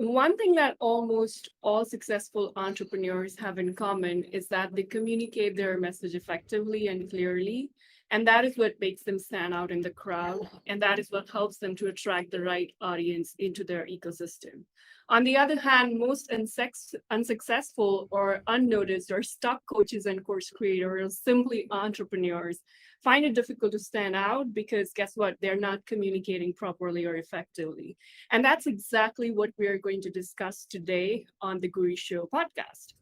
One thing that almost all successful entrepreneurs have in common is that they communicate their message effectively and clearly. And that is what makes them stand out in the crowd. And that is what helps them to attract the right audience into their ecosystem. On the other hand, most unsuccessful or unnoticed or stuck coaches and course creators, simply entrepreneurs, find it difficult to stand out because guess what? They're not communicating properly or effectively. And that's exactly what we're going to discuss today on the Guri Show podcast.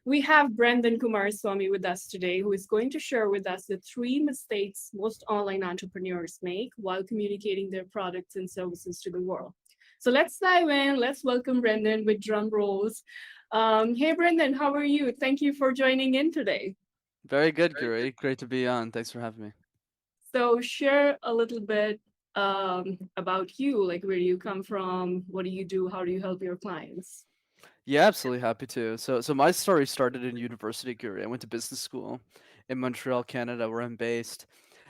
We have Branden Kumaraswamy with us today, who is going to share with us the three mistakes most online entrepreneurs make while communicating their products and services to the world. So let's dive in. Let's welcome Brenden with drum rolls. Hey, Brenden, how are you? Thank you for joining in today. Very good, Guri. Great to be on. Thanks for having me. So share a little bit about you, like where do you come from, what do you do, how do you help your clients? Yeah, absolutely happy to. So my story started in university, Guri. I went to business school in Montreal, Canada, where I'm based.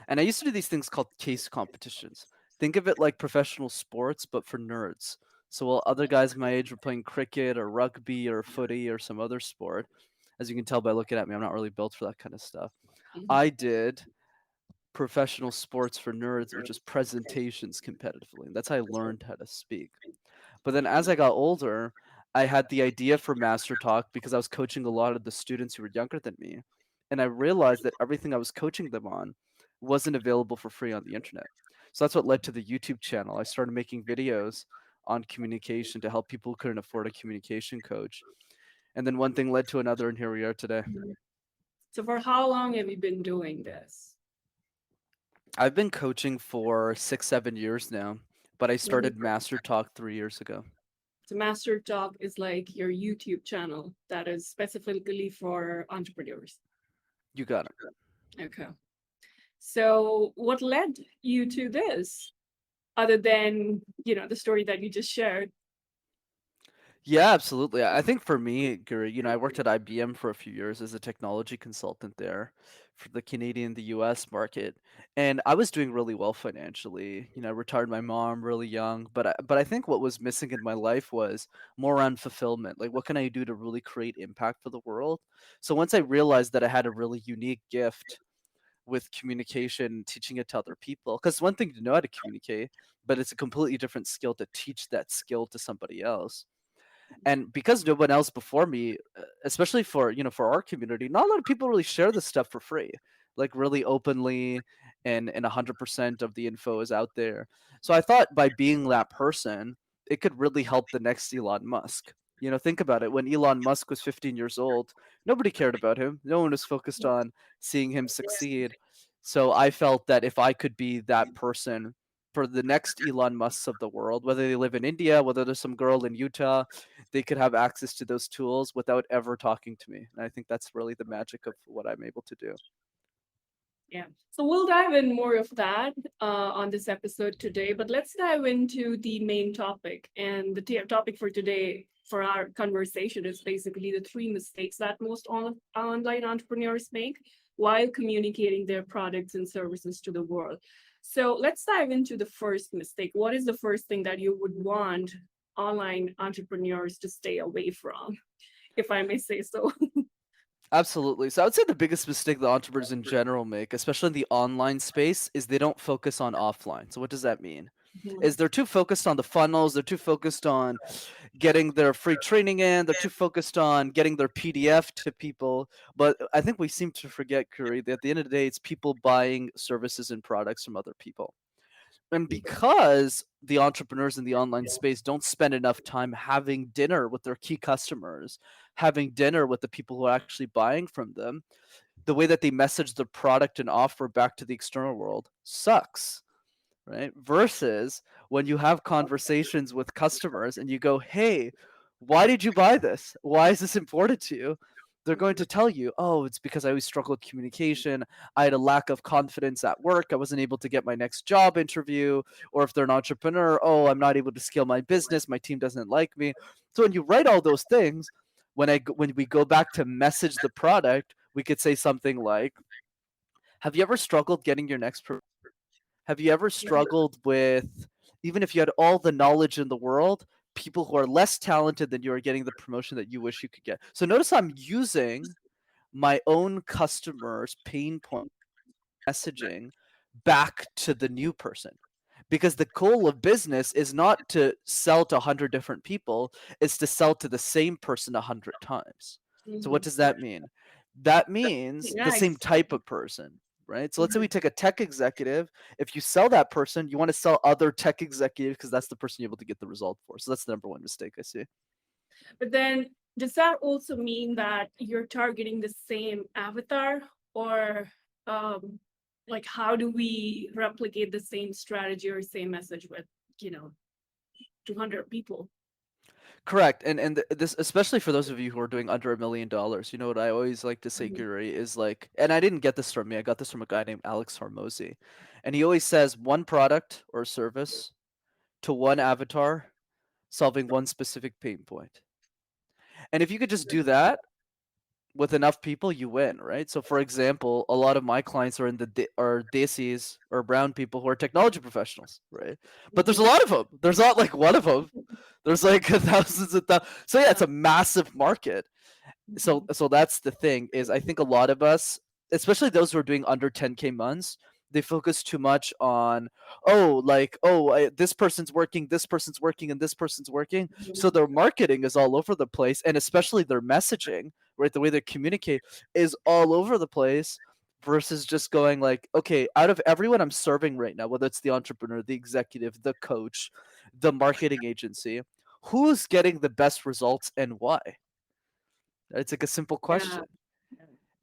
And I used to do these things called case competitions. Think of it like professional sports, but for nerds. So while other guys my age were playing cricket or rugby or footy or some other sport, as you can tell by looking at me, I'm not really built for that kind of stuff. Mhm. I did professional sports for nerds, which is presentations competitively. And that's how I learned how to speak. But then as I got older, I had the idea for MasterTalk because I was coaching a lot of the students who were younger than me. And I realized that everything I was coaching them on wasn't available for free on the internet. So that's what led to the YouTube channel. I started making videos on communication to help people who couldn't afford a communication coach. And then one thing led to another, and here we are today. So for how long have you been doing this? I've been coaching for 6, 7 years now, but I Mhm. started MasterTalk 3 years ago. So Master Talk is like your YouTube channel that is specifically for entrepreneurs. You got it. Okay. So what led you to this other than, the story that you just shared? Yeah, absolutely. I think for me, Guru, I worked at IBM for a few years as a technology consultant there for the Canadian, the US market. And I was doing really well financially. I retired my mom really young, but I think what was missing in my life was more around fulfillment. Like what can I do to really create impact for the world? So once I realized that I had a really unique gift with communication, teaching it to other people, because one thing to know how to communicate, but it's a completely different skill to teach that skill to somebody else. And because no one else before me, especially for for our community, not a lot of people really share this stuff for free, like really openly, and 100% of the info is out there. So I thought by being that person, it could really help the next Elon Musk. Think about it. When Elon Musk was 15 years old, nobody cared about him. No one was focused on seeing him succeed. So I felt that if I could be that person for the next Elon Musks of the world, whether they live in India, whether there's some girl in Utah, they could have access to those tools without ever talking to me. And I think that's really the magic of what I'm able to do. Yeah. So we'll dive in more of that on this episode today, but let's dive into the main topic. And the topic for today, for our conversation, is basically the three mistakes that most online entrepreneurs make while communicating their products and services to the world. So let's dive into the first mistake. What is the first thing that you would want online entrepreneurs to stay away from, if I may say so? Absolutely. So I would say the biggest mistake that entrepreneurs in general make, especially in the online space, is they don't focus on offline. So what does that mean? Is they're too focused on the funnels, they're too focused on getting their free training in, they're too focused on getting their PDF to people. But I think we seem to forget, Curry, that at the end of the day, it's people buying services and products from other people. And because the entrepreneurs in the online space don't spend enough time having dinner with their key customers, having dinner with the people who are actually buying from them, the way that they message the product and offer back to the external world sucks, right? Versus when you have conversations with customers and you go, hey, why did you buy this? Why is this important to you? They're going to tell you, oh, it's because I always struggled with communication. I had a lack of confidence at work. I wasn't able to get my next job interview. Or if they're an entrepreneur, oh, I'm not able to scale my business. My team doesn't like me. So when you write all those things, when we go back to message the product, we could say something like, have you ever struggled getting your next have you ever struggled with, even if you had all the knowledge in the world, people who are less talented than you are getting the promotion that you wish you could get. So notice I'm using my own customers' pain point messaging back to the new person. Because the goal of business is not to sell to 100 different people, it's to sell to the same person 100 times. So, what Mhm. does that mean? That means the Yeah, same type of person, right? So, let's say mhm. we take a tech executive. If you sell that person, you want to sell other tech executives because that's the person you're able to get the result for. So, that's the number one mistake I see. But then does that also mean that you're targeting the same avatar, or um, like how do we replicate the same strategy or same message with, you know, 200 people? Correct, and this especially for those of you who are doing under $1 million. You know what I always like to say, Mhm. Guri, is like, and I didn't get this from me. I got this from a guy named Alex Hormozy, and he always says one product or service to one avatar, solving one specific pain point. And if you could just do that with enough people, you win, right? So, for example, a lot of my clients are in the are desis or brown people who are technology professionals, right? But there's a Mhm. lot of them. There's not like one of them. There's like thousands of thousands. So yeah, it's Yeah. a massive market. so Mhm. so that's the thing is I think a lot of us, especially those who are doing under 10K months, they focus too much on, oh, like, oh, this person's working, this person's working, and this person's working. So Mhm. their marketing is all over the place, and especially their messaging, right, the way they communicate is all over the place, versus just going like, okay, out of everyone I'm serving right now, whether it's the entrepreneur, the executive, the coach, the marketing agency, who's getting the best results and why? It's like a simple Yeah. question.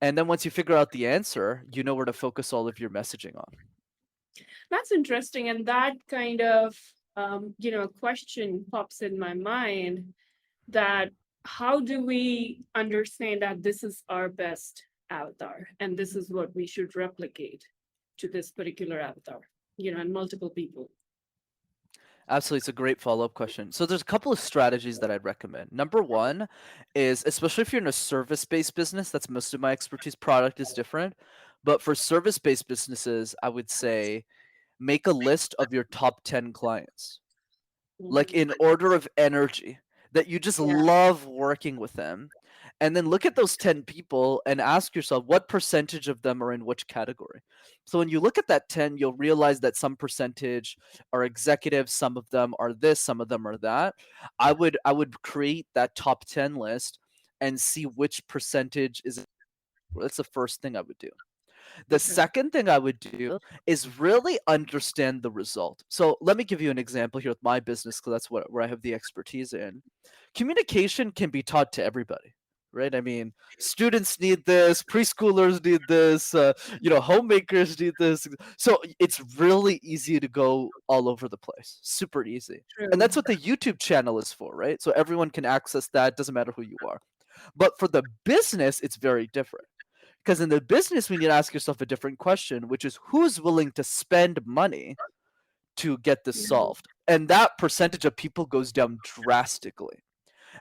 And then once you figure out the answer, you know where to focus all of your messaging on. That's interesting. And that kind of, question pops in my mind that how do we understand that this is our best avatar and this is what we should replicate to this particular avatar, and multiple people. Absolutely, it's a great follow-up question. So there's a couple of strategies that I'd recommend. Number one is, especially if you're in a service-based business, that's most of my expertise. Product is different, but for service-based businesses, I would say make a list of your top 10 clients, like Mhm. in order of energy, that you just Yeah. love working with them. And then look at those 10 people and ask yourself what percentage of them are in which category. So when you look at that 10, you'll realize that some percentage are executives, some of them are this, some of them are that. I would create that top 10 list and see which percentage is. That's the first thing I would do. The Okay. second thing I would do is really understand the result. So let me give you an example here with my business because that's where I have the expertise in. Communication can be taught to everybody, right? I mean, students need this, preschoolers need this, homemakers need this. So it's really easy to go all over the place, super easy. And True. that's what the YouTube channel is for, right? So everyone can access that, doesn't matter who you are. But for the business, it's very different. Because in the business, we need to ask yourself a different question, which is who's willing to spend money to get this Yeah. solved? And that percentage of people goes down drastically.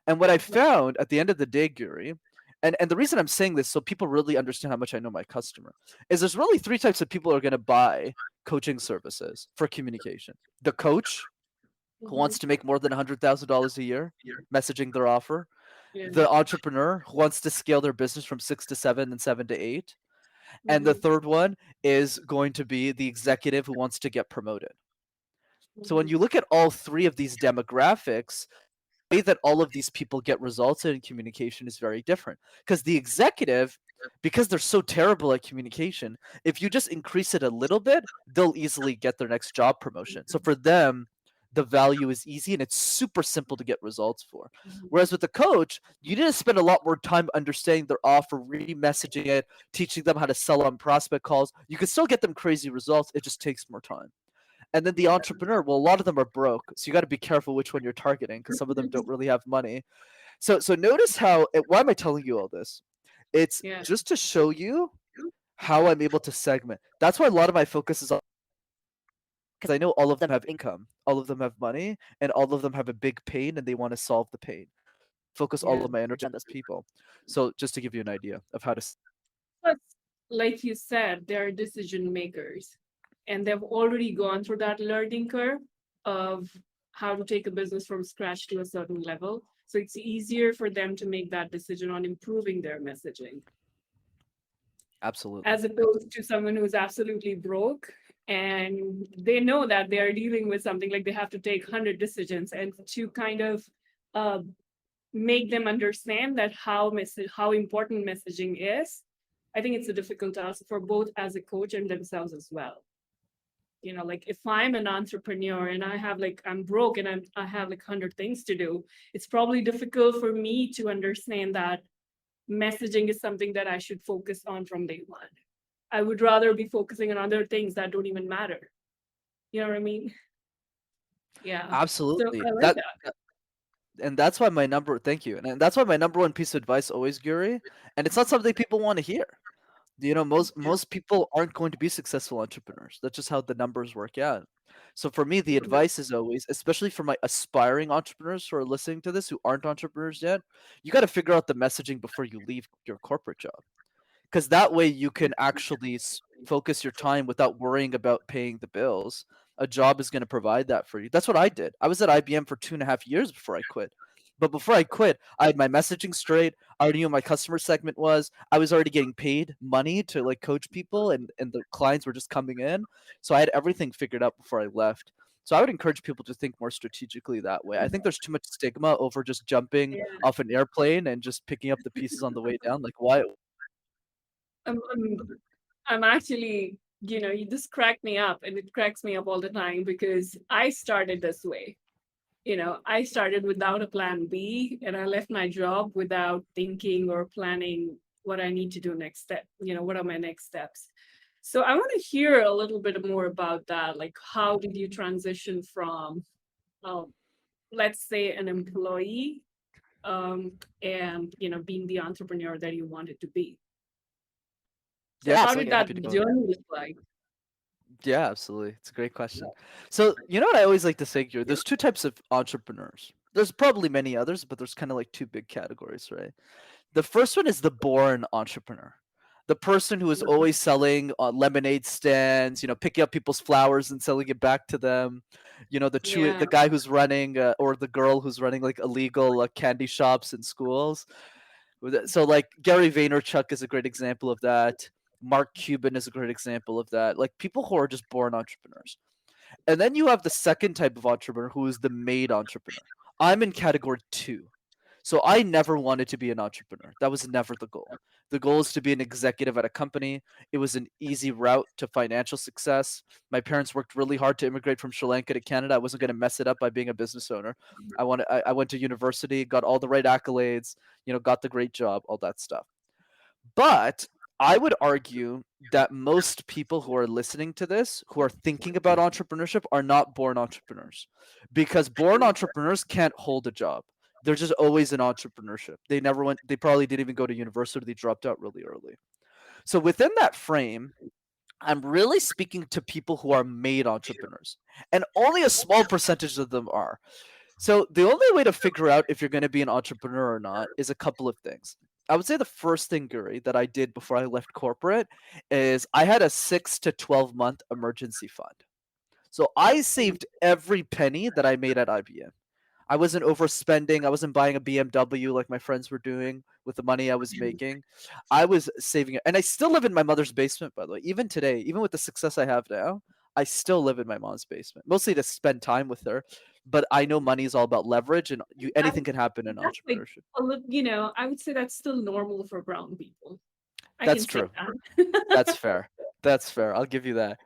And what I found at the end of the day, Guri, and the reason I'm saying this so people really understand how much I know my customer, is there's really three types of people who are going to buy coaching services for communication. The coach, who Mhm. wants to make more than $100,000 a year messaging their offer. Yeah. The entrepreneur who wants to scale their business from 6 to 7 and 7 to 8. And the Mhm. third one is going to be the executive who wants to get promoted. So when Mhm. you look at all three of these demographics, the way that all of these people get results in communication is very different. Because the executive, because they're so terrible at communication, if you just increase it a little bit, they'll easily get their next job promotion. So for them, the value is easy and it's super simple to get results for. Mhm. Whereas with the coach, you need to spend a lot more time understanding their offer, re-messaging it, teaching them how to sell on prospect calls. You can still get them crazy results. It just takes more time. And then the entrepreneur, well, a lot of them are broke, so you got to be careful which one you're targeting because some of them don't really have money. So notice how. Why am I telling you all this? It's Yeah. just to show you how I'm able to segment. That's why a lot of my focus is on, because I know all of them have income, all of them have money, and all of them have a big pain and they want to solve the pain. Focus all Yeah. of my energy on those people. So just to give you an idea of how to. But like you said, they're decision makers and they've already gone through that learning curve of how to take a business from scratch to a certain level. So it's easier for them to make that decision on improving their messaging, Absolutely. as opposed to someone who's absolutely broke and they know that they are dealing with something like they have to take 100 decisions, and to kind of uh, make them understand that how important messaging is. I think it's a difficult task for both as a coach and themselves as well. Like if I'm an entrepreneur and I'm broke and I have like 100 things to do, it's probably difficult for me to understand that messaging is something that I should focus on from day one. I would rather be focusing on other things that don't even matter. You know what I mean? Yeah. So Absolutely. I like that. And that's why my number thank you. And that's why my number one piece of advice always, Guri, and it's not something people want to hear. Most people aren't going to be successful entrepreneurs. That's just how the numbers work out. So for me, the Yeah. advice is always, especially for my aspiring entrepreneurs who are listening to this who aren't entrepreneurs yet, you got to figure out the messaging before you leave your corporate job, because that way you can actually focus your time without worrying about paying the bills. A job is going to provide that for you. That's what I did. I was at IBM for 2.5 years before I quit. But before I quit, I had my messaging straight. I already knew what my customer segment was. I was already getting paid money to like coach people, and the clients were just coming in. So I had everything figured out before I left. So I would encourage people to think more strategically that way. I think there's too much stigma over just jumping Yeah. off an airplane and just picking up the pieces on the way down. Like why? I'm, I'm, I'm actually, you just crack me up, and it cracks me up all the time because I started this way. I started without a plan B, and I left my job without thinking or planning what I need to do next step. What are my next steps? So I want to hear a little bit more about that. Like, how did you transition from, um, let's say, an employee, and being the entrepreneur that you wanted to be? So Yeah, how did absolutely. that Happy to go there. journey look like? Yeah, absolutely. It's a great question. So, you know what I always like to say here? There's two types of entrepreneurs. There's probably many others, but there's kind of like two big categories, right? The first one is the born entrepreneur. The person who is always selling lemonade stands, picking up people's flowers and selling it back to them. Yeah, The guy who's running or the girl who's running like illegal candy shops in schools. So like Gary Vaynerchuk is a great example of that. Mark Cuban is a great example of that. Like people who are just born entrepreneurs. And then you have the second type of entrepreneur who is the made entrepreneur. I'm in category two. So I never wanted to be an entrepreneur. That was never the goal. The goal is to be an executive at a company. It was an easy route to financial success. My parents worked really hard to immigrate from Sri Lanka to Canada. I wasn't going to mess it up by being a business owner. I went to university, got all the right accolades, got the great job, all that stuff. But I would argue that most people who are listening to this, who are thinking about entrepreneurship, are not born entrepreneurs, because born entrepreneurs can't hold a job. They're just always in entrepreneurship. They probably didn't even go to university. They dropped out really early. So within that frame, I'm really speaking to people who are made entrepreneurs, and only a small percentage of them are. So the only way to figure out if you're going to be an entrepreneur or not is a couple of things. I would say the first thing, Guri, that I did before I left corporate is I had a 6 to 12 month emergency fund. So I saved every penny that I made at IBM. I wasn't overspending. I wasn't buying a BMW like my friends were doing with the money I was making. I was saving it. And I still live in my mother's basement, by the way. Even today, even with the success I have now, I still live in my mom's basement, mostly to spend time with her. But I know money is all about leverage, and I, anything can happen in that's like entrepreneurship. a little. I would say that's still normal for brown people. I That's can say true. that. That's fair. That's fair. I'll give you that.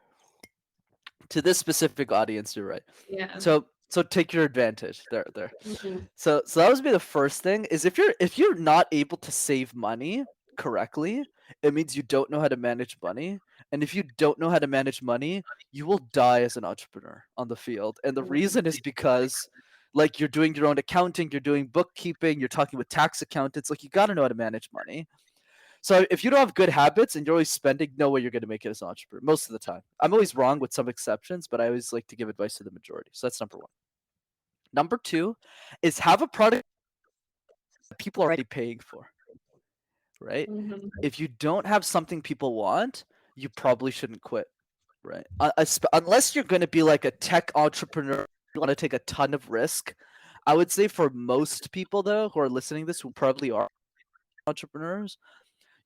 To this specific audience, you're right. Yeah. So take your advantage. There. Mhm. So that would be the first thing is if you're not able to save money correctly, it means you don't know how to manage money. And if you don't know how to manage money, you will die as an entrepreneur on the field. And the reason is because like you're doing your own accounting, you're doing bookkeeping, you're talking with tax accountants, like you got to know how to manage money. So if you don't have good habits and you're always spending, no way you're going to make it as an entrepreneur most of the time. I'm always wrong with some exceptions, but I always like to give advice to the majority. So that's number one. Number two is have a product that people are already paying for, right? Mhm. If you don't have something people want, you probably shouldn't quit, right? Unless you're going to be like a tech entrepreneur want to take a ton of risk. I would say for most people though who are listening to this, who probably are entrepreneurs,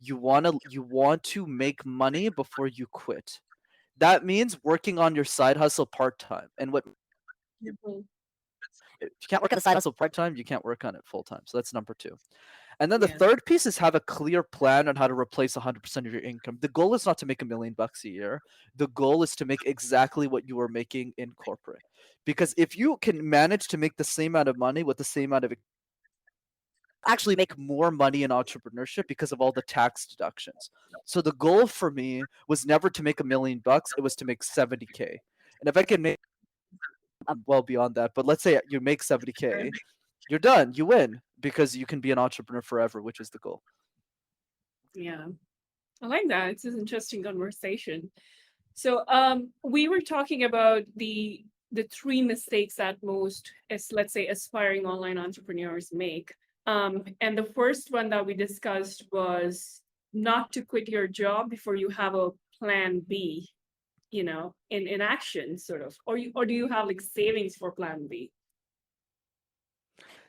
you want to make money before you quit. That means working on your side hustle part time. And what Mhm. if you can't work on a side hustle part time, you can't work on it full time. So that's number two. And then the Yeah. third piece is have a clear plan on how to replace 100% of your income. The goal is not to make $1 million a year. The goal is to make exactly what you were making in corporate. Because if you can manage to make the same amount of money with the same amount of actually make more money in entrepreneurship because of all the tax deductions. So the goal for me was never to make $1 million, it was to make 70K. And if I can make well beyond that, but let's say you make Sure. 70K, you're done. You win because you can be an entrepreneur forever, which is the goal. Yeah. I like that. It's an interesting conversation. So we were talking about the three mistakes that most as let's say aspiring online entrepreneurs make. And the first one that we discussed was not to quit your job before you have a plan B, in action sort of. Or do you have like savings for plan B?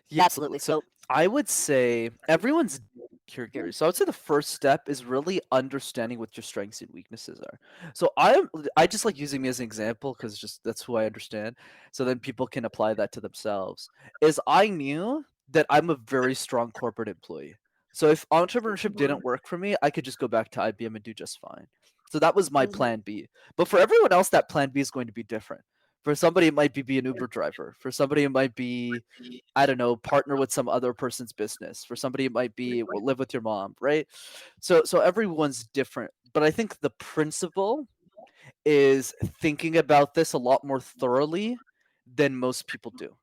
Yeah, absolutely. So I would say everyone's here, Gary. So I would say the first step is really understanding what your strengths and weaknesses are. So I just like using me as an example because just that's who I understand. So then people can apply that to themselves. Is I knew that I'm a very strong corporate employee. So if entrepreneurship Mhm. didn't work for me, I could just go back to IBM and do just fine. So that was my Mhm. plan B. But for everyone else, that plan B is going to be different. For somebody, it might be an Uber driver. For somebody, it might be I don't know, partner with some other person's business. For somebody, it might be well, live with your mom, right? So everyone's different, but I think the principle is thinking about this a lot more thoroughly than most people do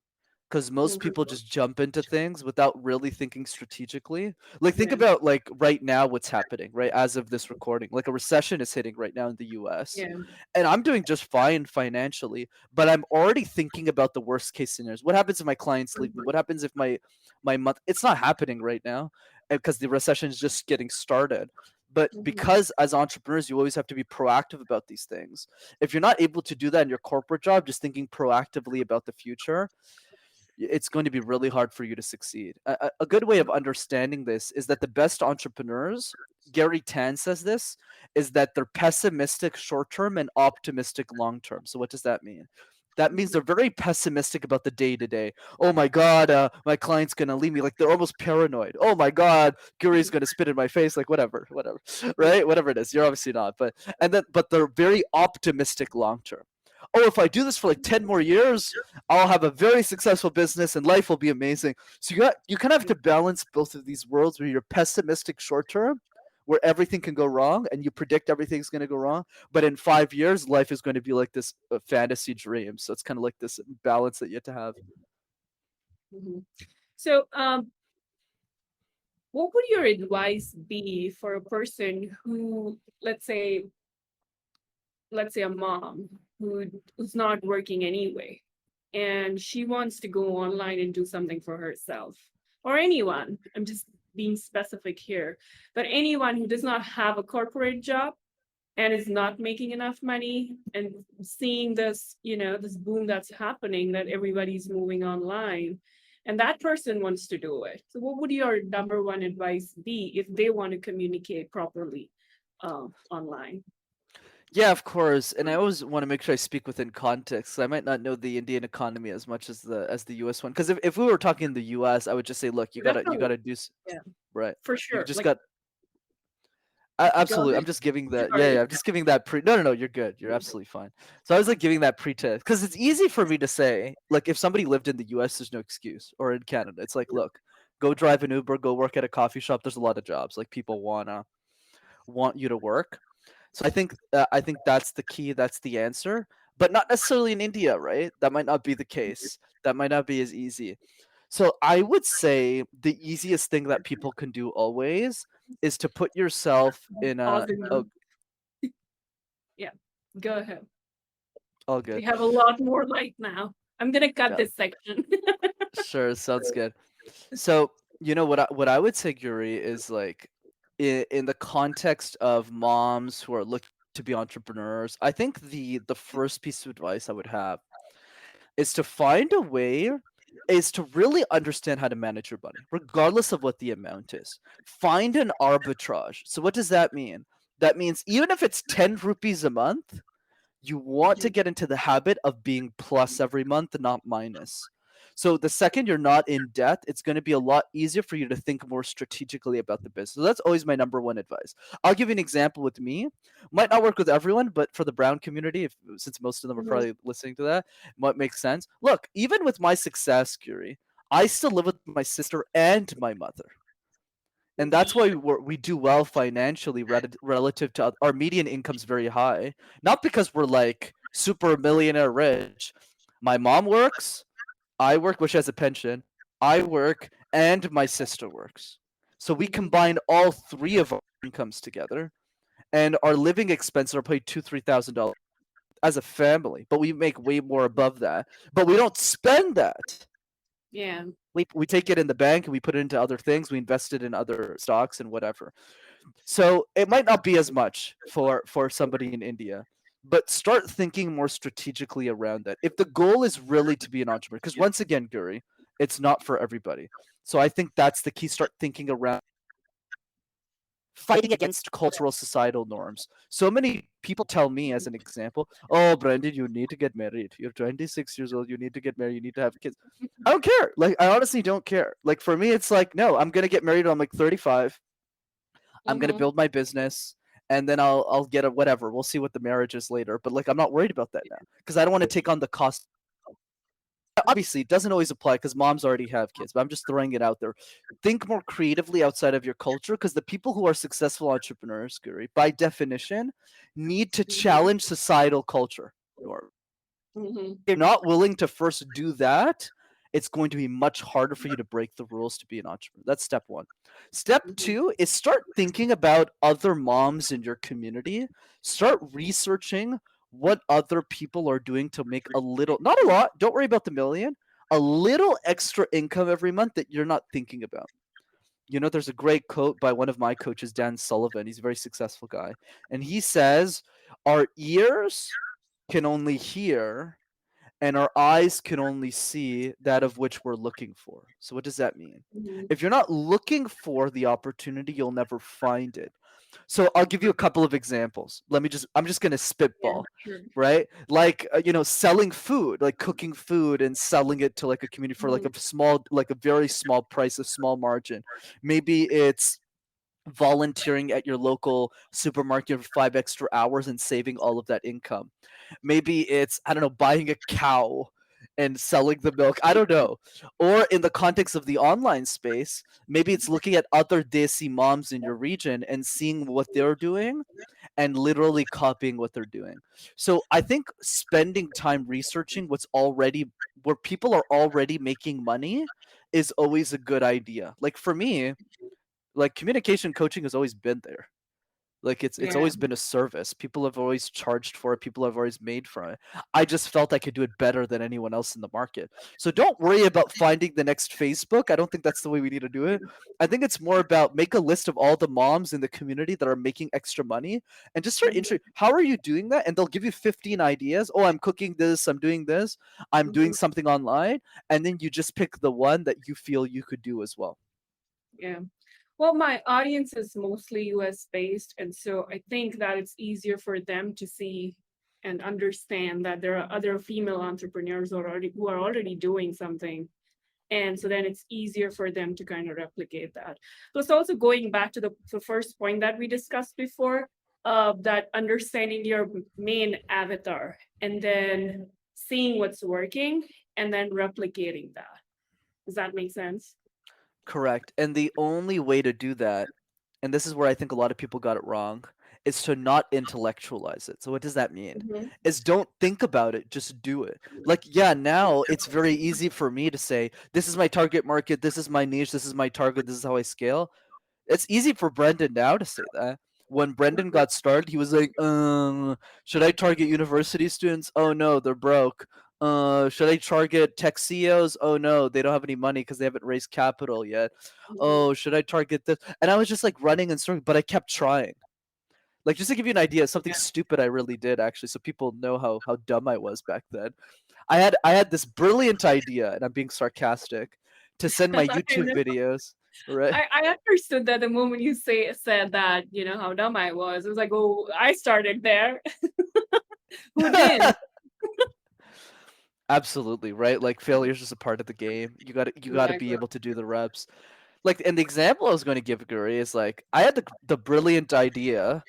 because most people Mhm. just jump into things without really thinking strategically. Like think Yeah. about like right now what's happening, right? As of this recording, like a recession is hitting right now in the US. Yeah. And I'm doing just fine financially, but I'm already thinking about the worst case scenarios. What happens if my clients leave me? Mhm. What happens if my month it's not happening right now because the recession is just getting started. But Mhm. because as entrepreneurs, you always have to be proactive about these things. If you're not able to do that in your corporate job, just thinking proactively about the future, it's going to be really hard for you to succeed. A good way of understanding this is that the best entrepreneurs, Gary Tan says this, is that they're pessimistic short term and optimistic long term. So, what does that mean? That means they're Mhm. very pessimistic about the day to day. Oh my God, my client's gonna leave me. Like they're almost paranoid. Oh my God, Guri's gonna spit in my face. Like whatever, Yeah. right? Whatever it is. You're obviously not, but they're very optimistic long term. Oh, if I do this for like 10 more years, I'll have a very successful business and life will be amazing. So you kind of have to balance both of these worlds where you're pessimistic short term, where everything can go wrong and you predict everything's going to go wrong, but in 5 years life is going to be like this fantasy dream. So it's kind of like this balance that you have to have. Mhm. So, what would your advice be for a person who, let's say a mom who's not working anyway, and she wants to go online and do something for herself, or anyone, I'm just being specific here, but anyone who does not have a corporate job and is not making enough money and seeing this boom that's happening that everybody's moving online and that person wants to do it. So what would your number one advice be if they want to communicate properly online? Yeah, of course. And I always want to make sure I speak within context. I might not know the Indian economy as much as the US one. Because if we were talking in the US, I would just say, look, you Definitely. gotta do Yeah, right. for You sure. just Like, got go absolutely. I'm ahead. just giving that. Yeah, Sorry. yeah. I'm just giving that pre. No, no, no. You're good. You're absolutely fine. So I was like giving that pre-test because it's easy for me to say, like, if somebody lived in the U.S., there's no excuse, or in Canada, it's like, look, go drive an Uber, go work at a coffee shop. There's a lot of jobs. Like people want you to work. So I think that's the key. That's the answer. But not necessarily in India, right? That might not be the case. That might not be as easy. So I would say the easiest thing that people can do always is to put yourself in a Pausing oh, them. Yeah, go ahead. all We good. have a lot more light now. I'm gonna cut Yeah, this section. sure, sounds good. So, what I would say, Guri, is like in the context of moms who are looking to be entrepreneurs, I think the first piece of advice I would have is to find a way is to really understand how to manage your money, regardless of what the amount is. Find an arbitrage. So what does that mean? That means even if it's 10 rupees a month, you want to Mhm. get into the habit of being plus every month, not minus. So the second you're not in debt, it's going to be a lot easier for you to think more strategically about the business. So that's always my number one advice. I'll give you an example with me. Might not work with everyone, but for the brown community, if, since most of them are Mhm. probably listening to that, might make sense. Look, even with my success, Guri, I still live with my sister and my mother, and that's Mhm. why we do well financially relative to our median income's very high. Not because we're like super millionaire rich. My mom works, I work, which has a pension. I work, and my sister works. So we Mhm. combine all three of our incomes together, and our living expenses are probably $2,000-3,000 as a family. But we make way more above that. But we don't spend that. Yeah. We take it in the bank and we put it into other things. We invest it in other stocks and whatever. So it might not be as much for somebody in India, but start thinking more strategically around that. If the goal is really to be an entrepreneur, because once again, Guri, it's not for everybody. So I think that's the key. Start thinking around fighting against cultural societal norms. So many people tell me, as an example, "Oh, Brandon, you need to get married. You're 26 years old. You need to get married. You need to have kids." I don't care. Like, I honestly don't care. Like, for me, it's like, no, I'm gonna get married when I'm like 35. I'm gonna Mhm. build my business, and then I'll get a whatever. We'll see what the marriage is later. But like, I'm not worried about that now because I don't want to take on the cost. Obviously, it doesn't always apply because moms already have kids, but I'm just throwing it out there. Think more creatively outside of your culture because the people who are successful entrepreneurs, Guri, by definition, need to Mhm. challenge societal culture norms. Mhm. You're not willing to first do that, it's going to be much harder for you to break the rules to be an entrepreneur. That's step one. Step Mhm. two is start thinking about other moms in your community. Start researching what other people are doing to make a little, not a lot, don't worry about the million, a little extra income every month that you're not thinking about. You know, there's a great quote by one of my coaches, Dan Sullivan. He's a very successful guy. And he says, our ears can only hear and our eyes can only see that of which we're looking for. So, what does that mean? Mhm. If you're not looking for the opportunity, you'll never find it. So, I'll give you a couple of examples. I'm just going to Yeah. spitball, Sure. right? Like, selling food, like cooking food and selling it to like a community for like Mhm. a small, like a very small price, a small margin. Maybe it's volunteering at your local supermarket for 5 extra hours and saving all of that income. Maybe it's, I don't know, buying a cow and selling the milk. I don't know. Or in the context of the online space, maybe it's looking at other desi moms in your region and seeing what they're doing and literally copying what they're doing. So I think spending time researching what's already where people are already making money is always a good idea. Like for me, like communication coaching has always been there. Like it's Yeah. always been a service. People have always charged for it. People have always made from it. I just felt I could do it better than anyone else in the market. So don't worry about finding the next Facebook. I don't think that's the way we need to do it. I think it's more about make a list of all the moms in the community that are making extra money and just start Mhm. intro. How are you doing that? And they'll give you 15 ideas. Oh, I'm cooking this, I'm doing this, I'm doing Mhm. something online, and then you just pick the one that you feel you could do as well. Yeah. Well, my audience is mostly US based, and so I think that it's easier for them to see and understand that there are other female entrepreneurs who are already doing something. And so then it's easier for them to kind of replicate that. Plus, also going back to the first point that we discussed before, that understanding your main avatar and then seeing what's working and then replicating that. Does that make sense? Correct. And the only way to do that, and this is where I think a lot of people got it wrong, is to not intellectualize it. So what does that mean? Mhm. Is don't think about it, just do it. Like, yeah, now it's very easy for me to say, this is my target market, this is my niche, this is my target, this is how I scale. It's easy for Brenden now to say that. When Brenden got started, he was like, should I target university students? Oh no, they're broke. Should I target tech CEOs? Oh no, they don't have any money because they haven't raised capital yet. Mhm. Oh, should I target this? And I was just like running and starting, but I kept trying. Like just to give you an idea, something Yeah. stupid I really did actually, so people know how dumb I was back then. I had this brilliant idea, and I'm being sarcastic, to send my I YouTube know. videos, right? I understood that the moment you said that, how dumb I was. It was like, oh, I started there. Who didn't? Absolutely, right? Like failure is just a part of the game. You got to be Exactly. able to do the reps. Like, and the example I was going to give, Guri, is like I had the brilliant idea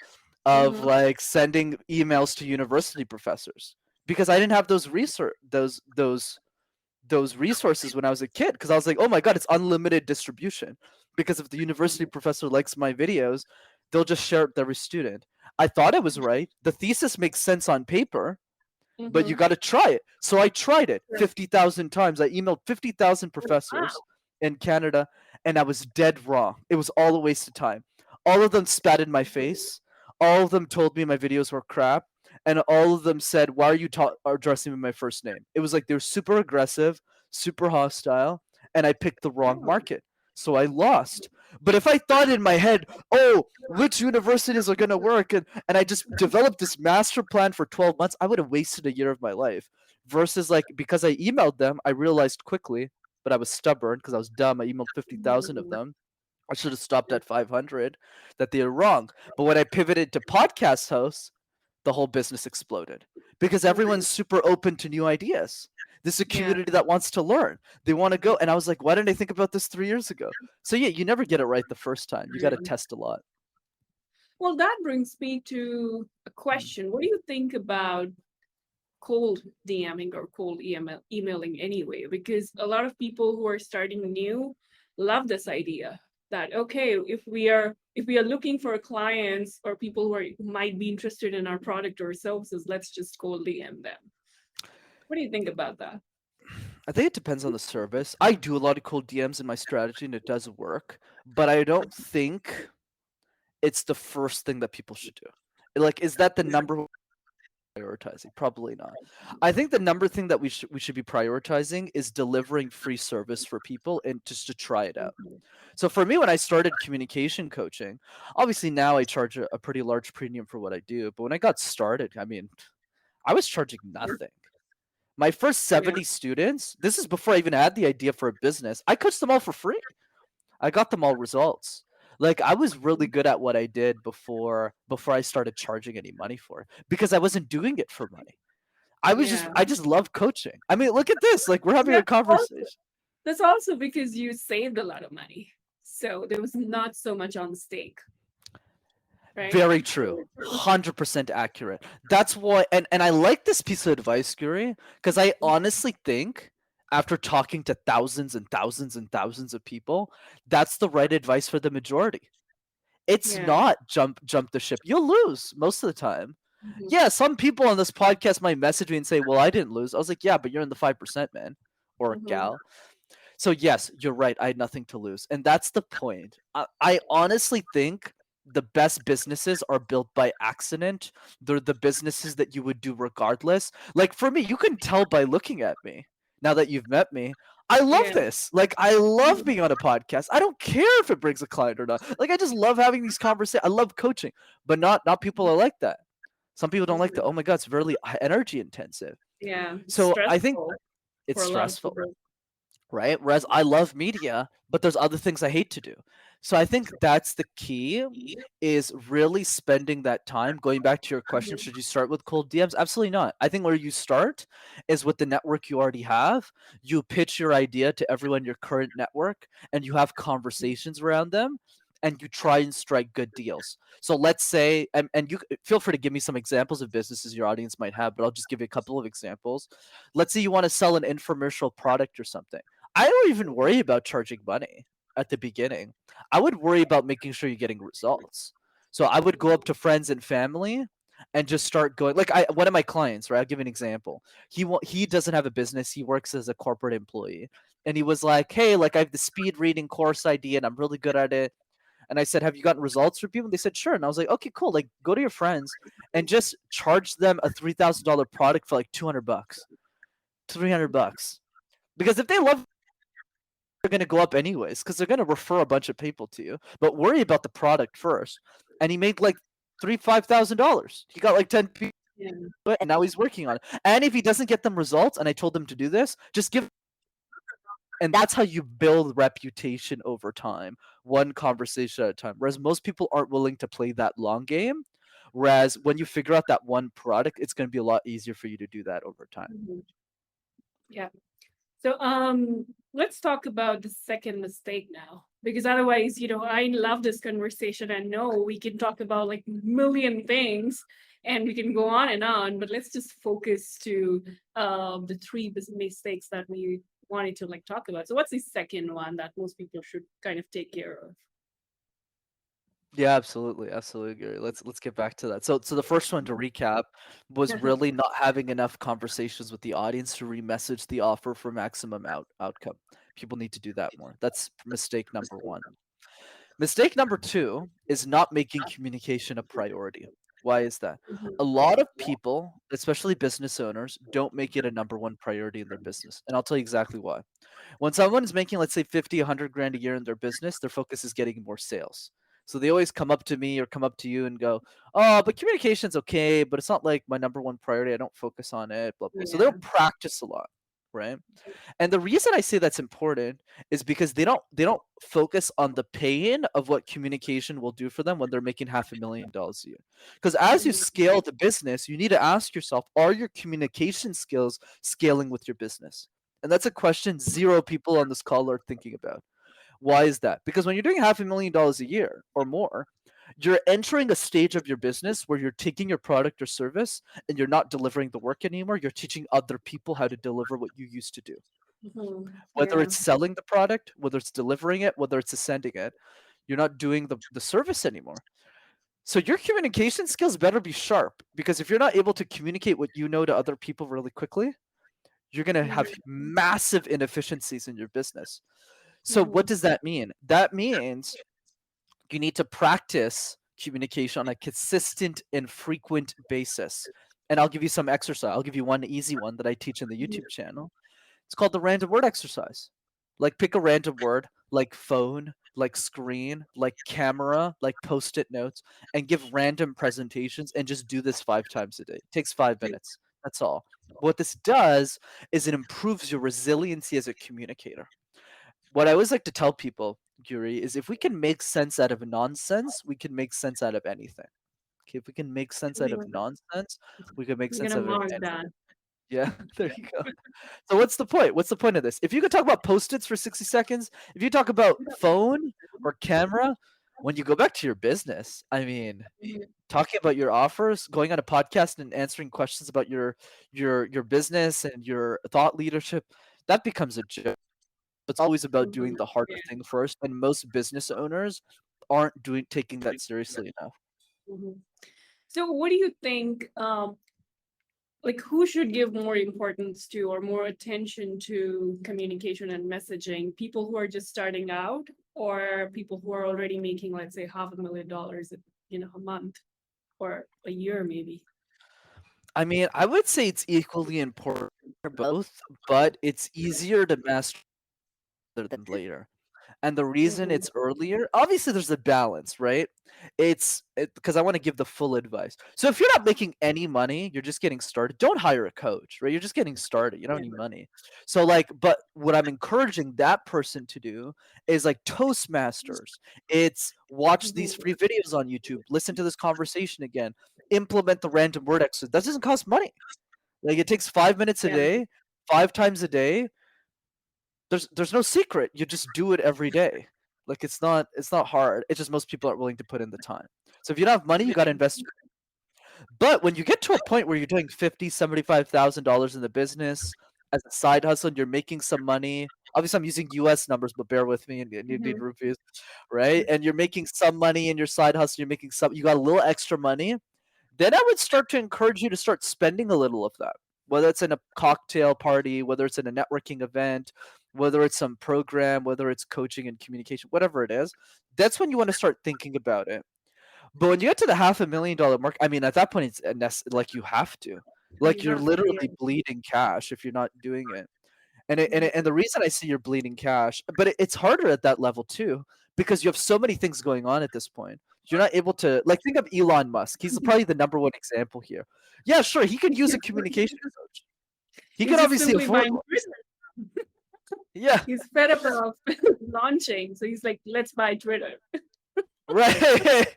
of Mm-hmm. like sending emails to university professors because I didn't have those research those resources when I was a kid, because I was like, oh my god, it's unlimited distribution. Because if the university professor likes my videos, they'll just share it with every student. I thought I was right. The thesis makes sense on paper, but you Mm-hmm. got to try it. So I tried it Sure. 50,000 times. I emailed 50,000 Wow. professors in Canada, and I was dead wrong. It was all a waste of time. All of them spat in my face. All of them told me my videos were crap. And all of them said, why are you addressing me by my first name? It was like they were super aggressive, super hostile, and I picked the wrong Oh. market. So I lost. But if I thought in my head, oh, which universities are going to work, and I just developed this master plan for 12 months, I would have wasted a year of my life. Versus, like, because I emailed them, I realized quickly, but I was stubborn because I was dumb. I emailed 50,000 of Mhm. them. I should have stopped at 500, that they were wrong. But when I pivoted to podcast hosts, the whole business exploded because everyone's Mhm. super open to new ideas. This is a Yeah. community that wants to learn. They want to go. And I was like, why didn't I think about this 3 years ago? So, yeah, you never get it right the first time. You got to Yeah. test a lot. Well, that brings me to a Mm. question. What do you think about cold DMing or cold emailing anyway? Because a lot of people who are starting new love this idea that, okay, if we are looking for clients or people who might be interested in our product or services, let's just cold DM them. What do you think about that? I think it depends on the service. I do a lot of cold DMs in my strategy and it does work, but I don't think it's the first thing that people should do. Like, is that the number one prioritizing? Probably not. I think the number thing that we should be prioritizing is delivering free service for people and just to try it out. Mhm. So for me, when I started communication coaching, obviously now I charge a pretty large premium for what I do. But when I got started, I mean, I was charging nothing. My first Yeah. 70 students, this is before I even had the idea for a business, I coached them all for free. I got them all results. Like, I was really good at what I did before I started charging any money for it because I wasn't doing it for money. Yeah. I just love coaching. I mean, look at this. Like, we're having a That's also conversation. that's also because you saved a lot of money. So there was not so much on stake, right? Very true. 100% accurate. That's why, and I like this piece of advice, Guri, because I honestly think after talking to thousands and thousands and thousands of people, that's the right advice for the majority. It's Yeah. not jump the ship. You'll lose most of the time. Mhm. Yeah, some people on this podcast might message me and say, "Well, I didn't lose." I was like, "Yeah, but you're in the 5%, man, or Mhm. gal." So yes, you're right. I had nothing to lose, and that's the point. I honestly think the best businesses are built by accident. They're the businesses that you would do regardless. Like for me, you can tell by looking at me. Now that you've met me, I love Yeah. this. Like I love Mhm. being on a podcast. I don't care if it brings a client or not. Like I just love having these conversations. I love coaching, but not people are like that. Some people don't like that. Mhm. Oh my god, it's really energy intensive. Yeah. It's So I think stressful it's for a lot of stressful, people. right? Whereas I love media, but there's other things I hate to do. So I think that's the key, is really spending that time. Going back to your question, Mhm. should you start with cold DMs? Absolutely not. I think where you start is with the network you already have. You pitch your idea to everyone in your current network and you have conversations around them and you try and strike good deals. So let's say, and you feel free to give me some examples of businesses your audience might have, but I'll just give you a couple of examples. Let's say you want to sell an infomercial product or something. I don't even worry about charging money at the beginning. I would worry about making sure you're getting results. So I would go up to friends and family and just start going. Like one of my clients, right? I'll give you an example. He doesn't have a business. He works as a corporate employee, and he was like, "Hey, like I have the speed reading course idea, and I'm really good at it." And I said, "Have you gotten results from people?" And they said, "Sure." And I was like, "Okay, cool. Like, go to your friends and just charge them a $3,000 product for like $200, $300, because if they love, they're going to go up anyways because they're going to refer a bunch of people to you. But worry about the product first." And he made like $5,000. He got like 10 people. Yeah. it, and now he's working on it. And if he doesn't get them results, and I told him to do this, just give. And that's how you build reputation over time, one conversation at a time. Whereas most people aren't willing to play that long game. Whereas when you figure out that one product, it's going to be a lot easier for you to do that over time. Mhm. Yeah. So let's talk about the second mistake now. Because otherwise, I love this conversation and know we can talk about like million things and we can go on, but let's just focus to the three mistakes that we wanted to like talk about. So what's the second one that most people should kind of take care of? Yeah, absolutely, absolutely, Gary. Let's get back to that. So the first one, to recap, was really not having enough conversations with the audience to remessage the offer for maximum outcome. People need to do that more. That's mistake number one. Mistake number two is not making communication a priority. Why is that? A Mhm. lot of people, especially business owners, don't make it a number one priority in their business. And I'll tell you exactly why. When someone is making, let's say, 50, 100 grand a year in their business, their focus is getting more sales. So they always come up to me or come up to you and go, "Oh, but communication's okay, but it's not like my number one priority. I don't focus on it, blah, blah." So they Yeah. don't practice a lot, right? And the reason I say that's important is because they don't focus on the pain of what communication will do for them when they're making $500,000 a year. Because as you Mhm. scale the business, you need to ask yourself, are your communication skills scaling with your business? And that's a question zero people on this call are thinking about. Why is that? Because when you're doing $500,000 a year or more, you're entering a stage of your business where you're taking your product or service and you're not delivering the work anymore. You're teaching other people how to deliver what you used to do. Mhm. Whether Yeah. it's selling the product, whether it's delivering it, whether it's sending it, you're not doing the service anymore. So your communication skills better be sharp, because if you're not able to communicate what you know to other people really quickly, you're going to have Mhm. massive inefficiencies in your business. So what Mhm. does that mean? That means you need to practice communication on a consistent and frequent basis. And I'll give you some exercise. I'll give you one easy one that I teach in the Mhm. YouTube channel. It's called the random word exercise. Like pick a random word, like phone, like screen, like camera, like post-it notes, and give random presentations and just do this 5 times a day. It takes 5 minutes. That's all. What this does is it improves your resiliency as a communicator. What I always like to tell people, Guri, is if we can make sense out of nonsense, we can make sense out of anything. Okay, if we can make sense out of Mhm. nonsense, we can make I'm sense gonna out of mark anything. that. Yeah, there you go. So what's the point? What's the point of this? If you could talk about post-its for 60 seconds, if you talk about phone or camera, when you go back to your business, I mean, Mhm. talking about your offers, going on a podcast and answering questions about your business and your thought leadership, that becomes a joke. It's always about doing Mhm. the harder Yeah. thing first, and most business owners aren't doing taking that seriously enough. Mhm. So what do you think, like who should give more importance to or more attention to communication and messaging? People who are just starting out or people who are already making, let's say, $500,000, a month or a year maybe? I mean, I would say it's equally important for both, but it's easier to master than later. And the reason Mhm. it's earlier, obviously there's a balance, right? Because I want to give the full advice. So if you're not making any money, you're just getting started, don't hire a coach, right? You're just getting started. You don't Yeah. need money. So like, but what I'm encouraging that person to do is like Toastmasters. It's watch these Mhm. free videos on YouTube, listen to this conversation again, implement the random word exercise. That doesn't cost money. Like it takes 5 minutes a Yeah. day, 5 times a day. There's no secret. You just do it every day. Like it's not hard. It's just most people aren't willing to put in the time. So if you don't have money, you got to invest. But when you get to a point where you're doing 50, $75,000 in the business as a side hustle and you're making some money, obviously I'm using US numbers, but bear with me, and you need Mhm. rupees, right? And you're making some money in your side hustle, you got a little extra money, then I would start to encourage you to start spending a little of that, whether it's in a cocktail party, whether it's in a networking event, whether it's some program, whether it's coaching and communication, whatever it is. That's when you want to start thinking about it. But when you get to the $500,000 mark, I mean, at that point, it's like you have to. Like You you're have to, yeah. literally bleeding cash if you're not doing it. And Mhm. the reason I see you're bleeding cash, but it's harder at that level too, because you have so many things going on at this point. You're not able to, like, think of Elon Musk. He's probably the number one example here. Yeah, sure, he could use a communication coach. He He's could just obviously simply afford buying one. Twitter. Yeah, He's fed up of launching, so he's like, let's buy Twitter. right.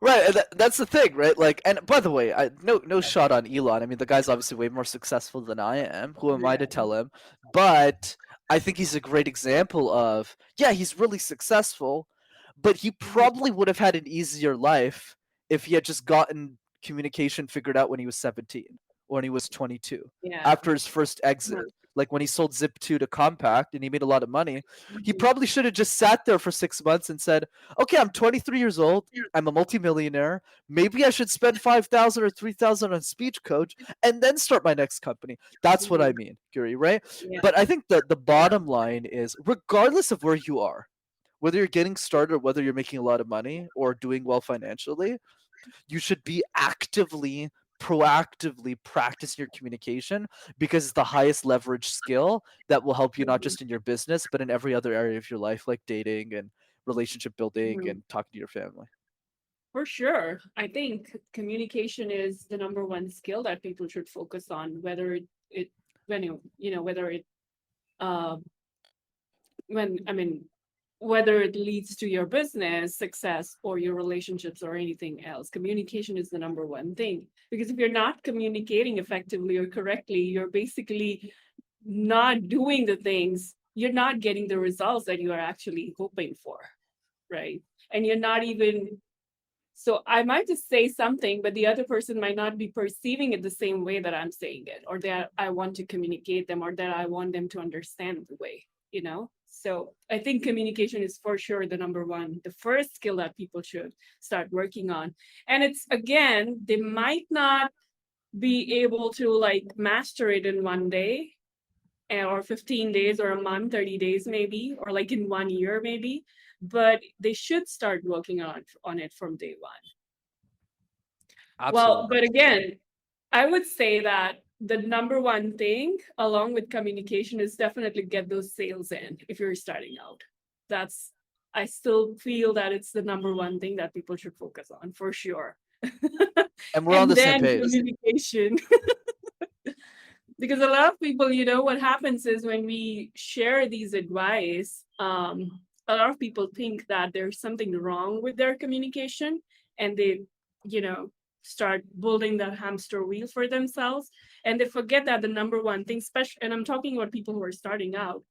Right, and that's the thing, right? Like, and by the way, no shot on Elon. I mean, the guy's obviously way more successful than I am. Who am I Yeah. to tell him? But I think he's a great example of, yeah, he's really successful, but he Mhm. probably would have had an easier life if he had just gotten communication figured out when he was 17 or when he was 22 Yeah. after his first exit. Like when he sold Zip2 to Compact and he made a lot of money, he Mhm. probably should have just sat there for 6 months and said, okay, I'm 23 years old. I'm a multimillionaire. Maybe I should spend 5,000 or 3,000 on speech coach and then start my next company. That's what I Mhm. mean, Guri, right? Yeah. But I think the bottom line is regardless of where you are, whether you're getting started or whether you're making a lot of money or doing well financially, you should be actively proactively practicing your communication because it's the highest leverage skill that will help you not Mhm. just in your business but in every other area of your life like dating and relationship building Mhm. and talking to your family. For sure. I think communication is the number one skill that people should focus on, whether it when whether it uh when I mean whether it leads to your business success or your relationships or anything else. Communication is the number one thing. Because if you're not communicating effectively or correctly, you're basically not doing the things, you're not getting the results that you are actually hoping for, right? And you're not even so I might just say something, but the other person might not be perceiving it the same way that I'm saying it, or that I want to communicate them, or that I want them to understand the way. So I think communication is for sure the number one, the first skill that people should start working on. And it's again, they might not be able to like master it in one day or 15 days or a month, 30 days maybe, or like in 1 year maybe, but they should start working on it from day one. Well, Absolutely. but again, I would say that the number one thing along with communication is definitely get those sales in if you're starting out. That's I still feel that it's the number one thing that people should focus on for sure. And we're on And the same then page. communication. Because a lot of people, what happens is when we share these advice, a lot of people think that there's something wrong with their communication, and they, you know, start building that hamster wheel for themselves, and they forget that the number one thing, special, and I'm talking about people who are starting out,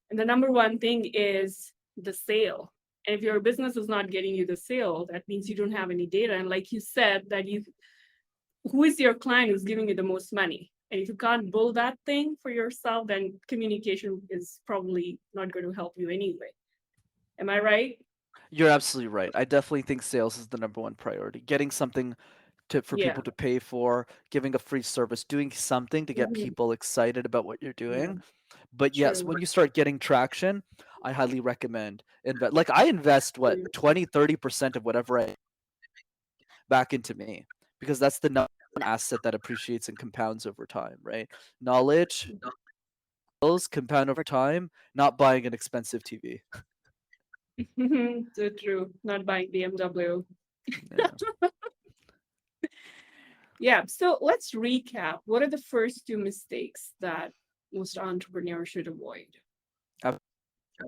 and the number one thing is the sale. And if your business is not getting you the sale, that means you don't have any data. And like you said, that you who is your client who's giving you the most money? And if you can't build that thing for yourself, then communication is probably not going to help you anyway. Am I right? You're absolutely right. I definitely think sales is the number one priority. Getting something for Yeah. people to pay for, giving a free service, doing something to get Mhm. people excited about what you're Yeah. doing. But yes, True. when you start getting traction, I highly recommend invest. Like I invest what True. 20-30% of whatever I back into me because that's the number one asset that appreciates and compounds over time, right? Knowledge, skills compound over time, not buying an expensive TV. So true. Not buying BMW. Yeah. Yeah. So let's recap. What are the first two mistakes that most entrepreneurs should avoid?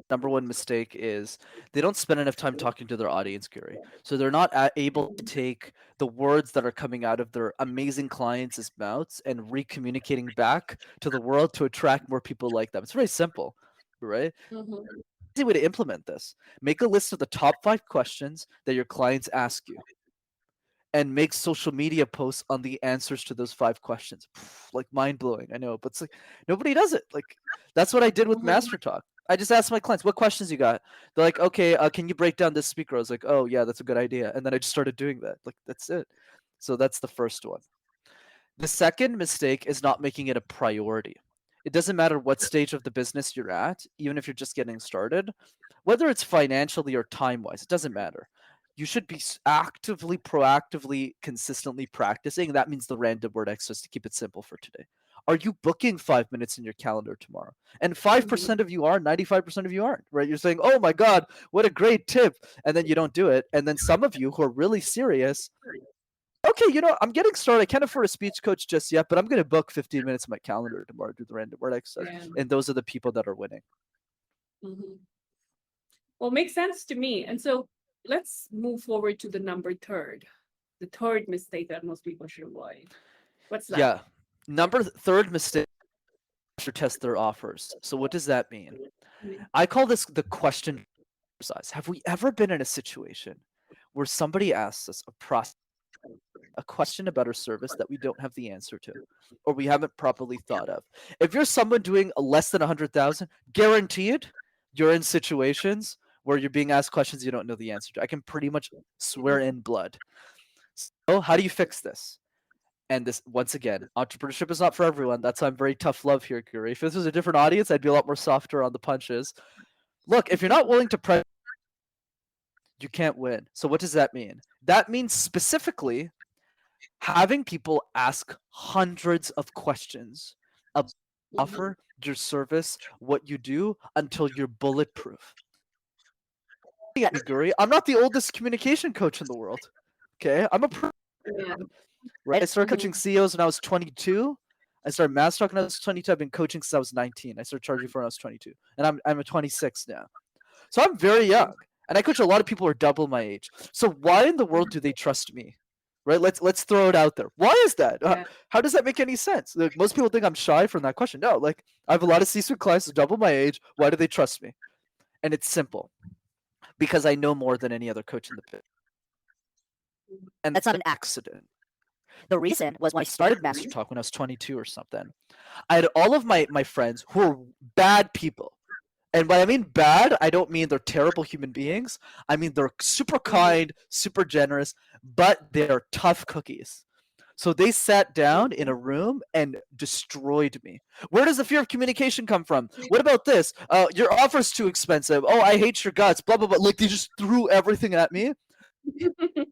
Number one mistake is they don't spend enough time talking to their audience, Gary. So they're not able to take the words that are coming out of their amazing clients' mouths and re-communicating back to the world to attract more people like them. It's very simple, right? Mhm. Easy way to implement this. Make a list of the top 5 questions that your clients ask you and make social media posts on the answers to those 5 questions. Like mind blowing, I know, but it's like nobody does it. Like that's what I did with Mhm. MasterTalk. I just asked my clients, "What questions you got?" They're like, "Okay, can you break down this speaker?" I was like, "Oh yeah, that's a good idea," and then I just started doing that. Like that's it. So that's the first one. The second mistake is not making it a priority. It doesn't matter what stage of the business you're at, even if you're just getting started, whether it's financially or time wise, it doesn't matter. You should be actively, proactively, consistently practicing. That means the random word exercise to keep it simple for today. Are you booking 5 minutes in your calendar tomorrow? And Mhm. 5% of you are, 95% of you aren't, right? You're saying, oh my God, what a great tip. And then you don't do it. And then some of you who are really serious, okay, I'm getting started. I can't afford a speech coach just yet, but I'm going to book 15 minutes in my calendar tomorrow to do the random word exercise. Yeah. And those are the people that are winning. Mhm. Well, makes sense to me. And so let's move forward to the number third, the third mistake that most people should avoid. What's that? Yeah. Third mistake, pressure test their offers. So what does that mean? Mhm. I call this the question exercise. Have we ever been in a situation where somebody asks us a question about our service that we don't have the answer to, or we haven't properly thought of? If you're someone doing less than 100,000, guaranteed you're in situations where you're being asked questions you don't know the answer to. I can pretty much swear in blood. So how do you fix this? And this, once again, entrepreneurship is not for everyone. That's why I'm very tough love here, Guri. If this was a different audience, I'd be a lot more softer on the punches. Look, if you're not willing to press, you can't win. So what does that mean? That means specifically having people ask hundreds of questions about your Mhm. offer, your service, what you do until you're bulletproof. Me, Guri, I'm not the oldest communication coach in the world. Okay, Yeah. right. I started Mhm. coaching CEOs when I was 22. I started MasterTalk when I was 22. I've been coaching since I was 19. I started charging for when I was 22, and I'm a 26 now. So I'm very young, and I coach a lot of people who are double my age. So why in the world do they trust me? Right? Let's throw it out there. Why is that? Yeah. How does that make any sense? Like, most people think I'm shy from that question. No, like I have a lot of C-suite clients who double my age. Why do they trust me? And it's simple, because I know more than any other coach in the pit. And that's not an accident. The reason was when I started MasterTalk when I was 22 or something. I had all of my friends who were bad people. And when I mean bad, I don't mean they're terrible human beings. I mean they're super Mhm. kind, super generous, but they're tough cookies. So they sat down in a Mhm. room and destroyed me. Where does the fear of communication come from? What about this? Your offer's too expensive. Oh, I hate your guts. Blah blah blah. Like they just threw everything at me.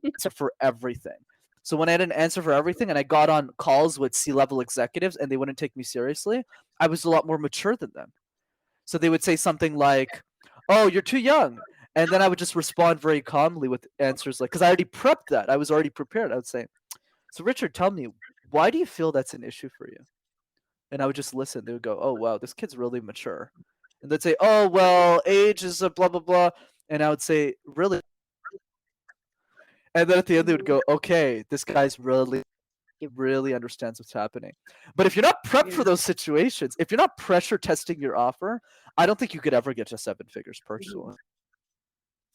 Answer for everything. So when I had an answer for everything and I got on calls with C-level executives and they wouldn't take me seriously, I was a lot more mature than them. So they would say something like, "Oh, you're too young." And then I would just respond very calmly with answers like, because I already prepped that. I was already prepared. I would say, "So Richard, tell me, why do you feel that's an issue for you?" And I would just listen. They would go, "Oh, wow, this kid's really mature." And they'd say, "Oh, well, age is a blah, blah, blah." And I would say, "Really?" And then at the end, they would Mhm. go, "Okay, this guy's really, he really understands what's happening." But if you're not prepped for Yeah. those situations, if you're not pressure testing your offer, I don't think you could ever get to seven figures Mhm. personally.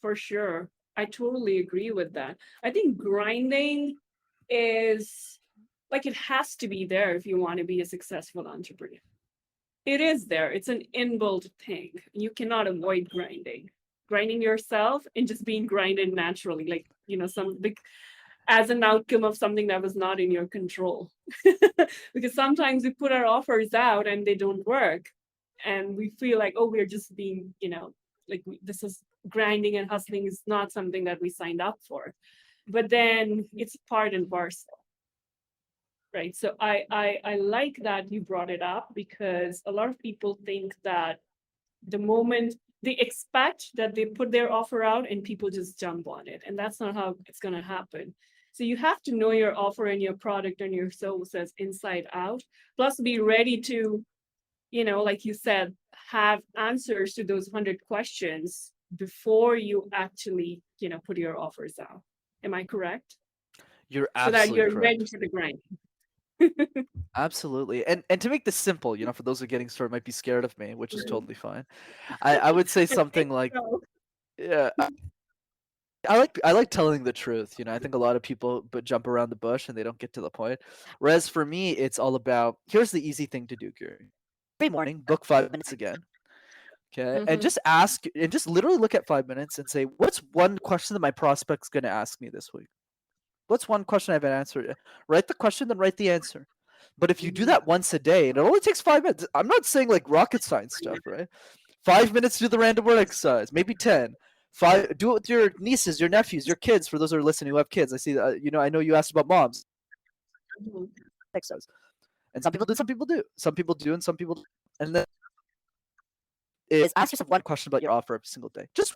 For sure. I totally agree with that. I think grinding is like it has to be there if you want to be a successful entrepreneur. It is there. It's an inbuilt thing. You cannot avoid grinding. Grinding yourself and just being grinded naturally, like, some big as an outcome of something that was not in your control. Because sometimes we put our offers out and they don't work. And we feel like, oh, we're just being, like this is grinding and hustling is not something that we signed up for. But then it's part and parcel. Right. So I like that you brought it up because a lot of people think that the moment they expect that they put their offer out and people just jump on it. And that's not how it's going to happen. So you have to know your offer and your product and your services inside out, plus be ready to, like you said, have answers to those 100 questions before you actually, put your offers out. Am I correct? You're So that absolutely you're ready correct. for the grind. Absolutely. And to make this simple, for those who are getting started might be scared of me, which is totally fine. I would say I think something like, so. yeah, I like telling the truth. I think a lot of people but jump around the bush and they don't get to the point. Whereas for me, it's all about, here's the easy thing to do, Gary. Every morning, book 5 minutes again. Okay. And Mhm. just ask and just literally look at 5 minutes and say, what's one question that my prospect's gonna ask me this week? What's one question I haven't answered? Write the question, then write the answer. But if you do Mhm. that once a day, and it only takes 5 minutes, I'm not saying like rocket science stuff, right? 5 minutes, do the random word exercise, maybe 10. Five, do it with your nieces, your nephews, your kids. For those who are listening who have kids, I see that, I know you asked about moms. Mhm. Exercise. And some people do. Some people do, and some people don't. And then is ask yourself one question about your offer every single day. Just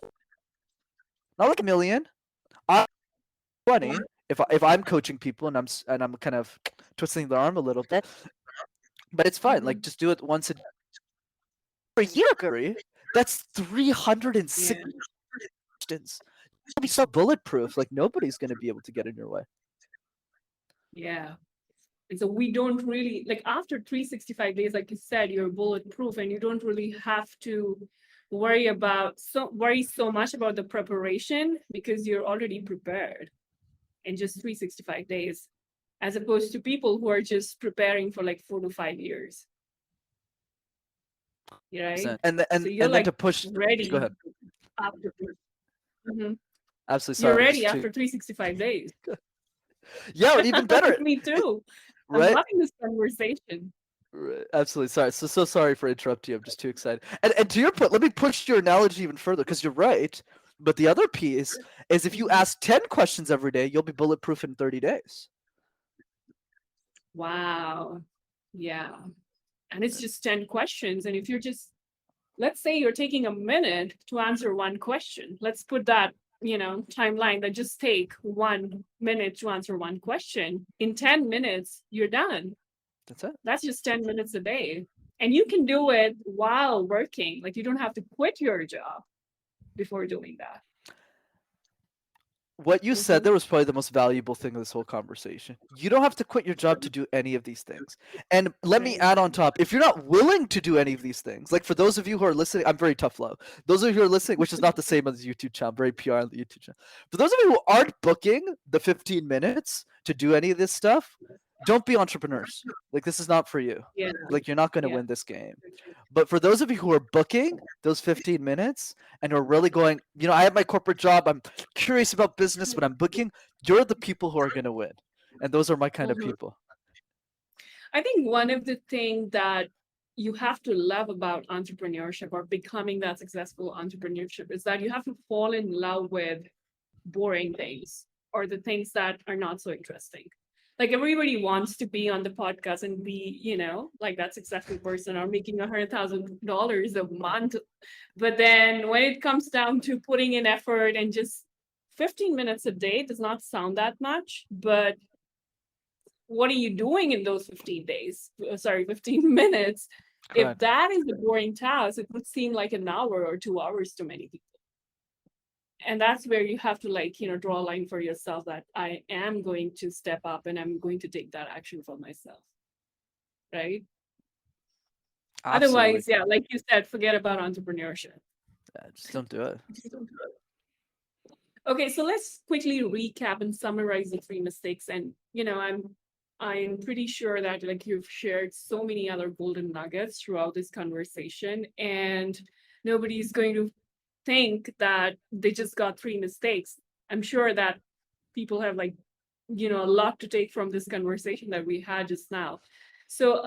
not like a million. I 20. If I'm coaching people and I'm kind of twisting their arm a little bit, but it's fine. Like Mhm. just do it once a year, Guri. That's 360 Yeah. questions. You'll be so bulletproof. Like nobody's gonna be able to get in your way. Yeah. And so we don't really like after 365 days, like you said, you're bulletproof and you don't really have to worry so much about the preparation because you're already prepared in just 365 days, as opposed to people who are just preparing for like 4 to 5 years, right? So you're And then like to push. Go ready ahead. after. Mhm. Absolutely. You're Sorry. I'm ready just too. after 365 days. Yeah, and even better. Me too. I'm Right. loving this conversation. Right, absolutely. Sorry. So sorry for interrupting you. I'm just too excited. And to your point, let me push your analogy even further because you're right. But the other piece is if you Mhm. ask 10 questions every day, you'll be bulletproof in 30 days. Wow. Yeah. And it's just 10 questions. And if you're just, let's say you're taking a minute to answer one question, let's put that, timeline that just take 1 minute to answer one question. In 10 minutes, you're done. That's it. That's just 10 minutes a day. And you can do it while working. Like you don't have to quit your job before doing that. What you said Mhm. there was probably the most valuable thing of this whole conversation. You don't have to quit your job to do any of these things. And let me Right. add on top, if you're not willing to do any of these things, like for those of you who are listening, I'm very tough love. Those of you who are listening, which is not the same as the YouTube channel, very PR on the YouTube channel. For those of you who aren't booking the 15 minutes to do any of this stuff, don't be entrepreneurs. Like this is not for you. Yeah. Like you're not going to Yeah. win this game. But for those of you who are booking those 15 minutes and are really going, I have my corporate job, I'm curious about business, but I'm booking, you're the people who are going to win. And those are my kind of Mhm. people. I think one of the things that you have to love about entrepreneurship or becoming that successful entrepreneurship is that you have to fall in love with boring things or the things that are not so interesting. Like everybody wants to be on the podcast and be, like that successful person or making $100,000 a month. But then when it comes down to putting in effort and just 15 minutes a day does not sound that much, but what are you doing in those 15 days? Sorry, 15 minutes. If Correct. that is a boring task, it would seem like an hour or 2 hours to many people. And that's where you have to draw a line for yourself that I am going to step up and I'm going to take that action for myself. Right. Absolutely. Otherwise, yeah, like you said, forget about entrepreneurship. Yeah, just don't do it. Okay, so let's quickly recap and summarize the three mistakes. And I'm pretty sure that like you've shared so many other golden nuggets throughout this conversation, and nobody's going to think that they just got three mistakes. I'm sure that people have a lot to take from this conversation that we had just now. So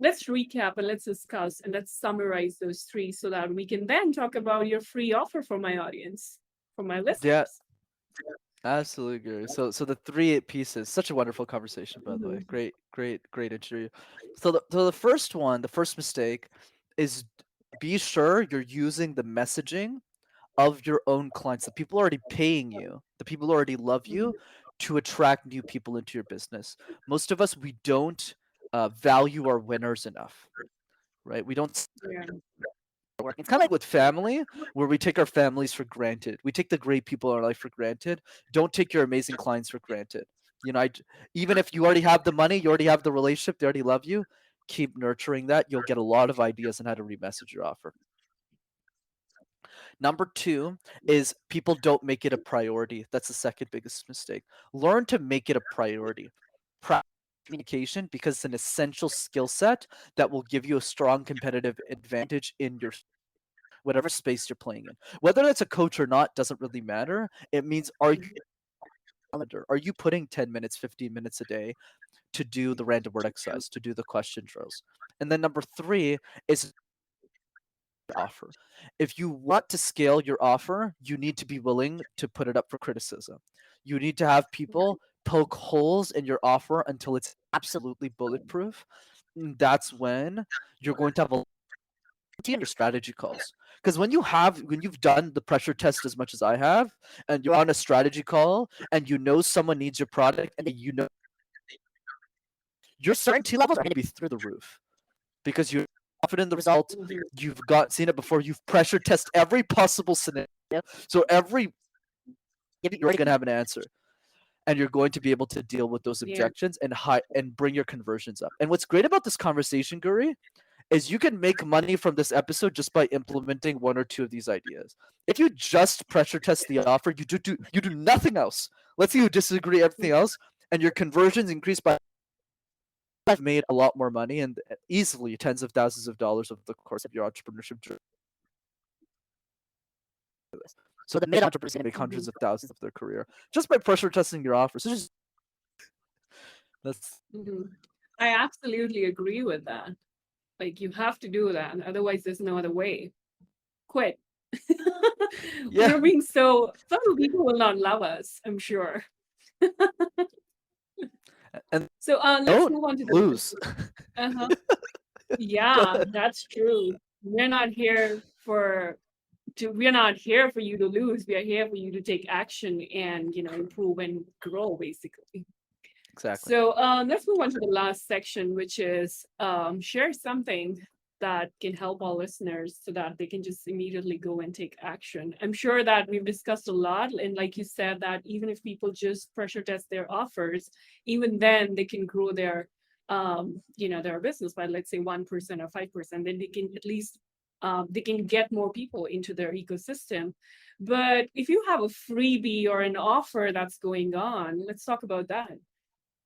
let's recap and let's discuss and let's summarize those three so that we can then talk about your free offer for my audience, for my Yeah, listeners. absolutely agree. So the three pieces, such a wonderful conversation, by the way. Mhm. Great interview. So the first one, the first mistake is be sure you're using the messaging of your own clients, the people already paying you, the people who already love you, to attract new people into your business. Most of us, we don't value our winners enough, right? We don't Yeah. work. It's kind of like with family, where we take our families for granted. We take the great people in our life for granted. Don't take your amazing clients for granted. Even if you already have the money, you already have the relationship, they already love you. Keep nurturing that. You'll get a lot of ideas on how to remessage your offer. Number two is people don't make it a priority. That's the second biggest mistake. Learn to make it a priority. Practice communication because it's an essential skill set that will give you a strong competitive advantage in your whatever space you're playing in. Whether that's a coach or not doesn't really matter. It means are you putting 10 minutes, 15 minutes a day to do the random word exercise, to do the question drills? And then number three is offer. If you want to scale your offer, you need to be willing to put it up for criticism. You need to have people poke holes in your offer until it's absolutely bulletproof, that's when you're going to have a in your strategy calls. Because when you've done the pressure test as much as I have, and you're on a strategy call, and you know someone needs your product, and you know your certainty levels are going to be through the roof because you're confident in the result. Mhm. You've seen it before. You've pressure tested every possible scenario. So every you're already going to have an answer, and you're going to be able to deal with those Yeah. objections and bring your conversions up. And what's great about this conversation, Guri, is you can make money from this episode just by implementing one or two of these ideas. If you just pressure test the offer, you do nothing else. Let's say you disagree everything else, and your conversions increase by I've made a lot more money and easily tens of thousands of dollars over the course of your entrepreneurship journey. So the mid entrepreneur is going to make hundreds Mhm. of thousands of their career just by pressure testing your offer. So just that's Mhm. I absolutely agree with that. Like you have to do that, otherwise there's no other way. Quit. yeah, We're being so some people will not love us, I'm sure. and So let's don't move on to the lose. uh-huh. Go Yeah, ahead. that's true. We're not here for you to lose. We are here for you to take action and improve and grow basically. Exactly. So let's move on to the last section, which is share something that can help our listeners so that they can just immediately go and take action. I'm sure that we've discussed a lot. And like you said, that even if people just pressure test their offers, even then they can grow their business by, let's say, 1% or 5%. Then they can at least they can get more people into their ecosystem. But if you have a freebie or an offer that's going on, let's talk about that.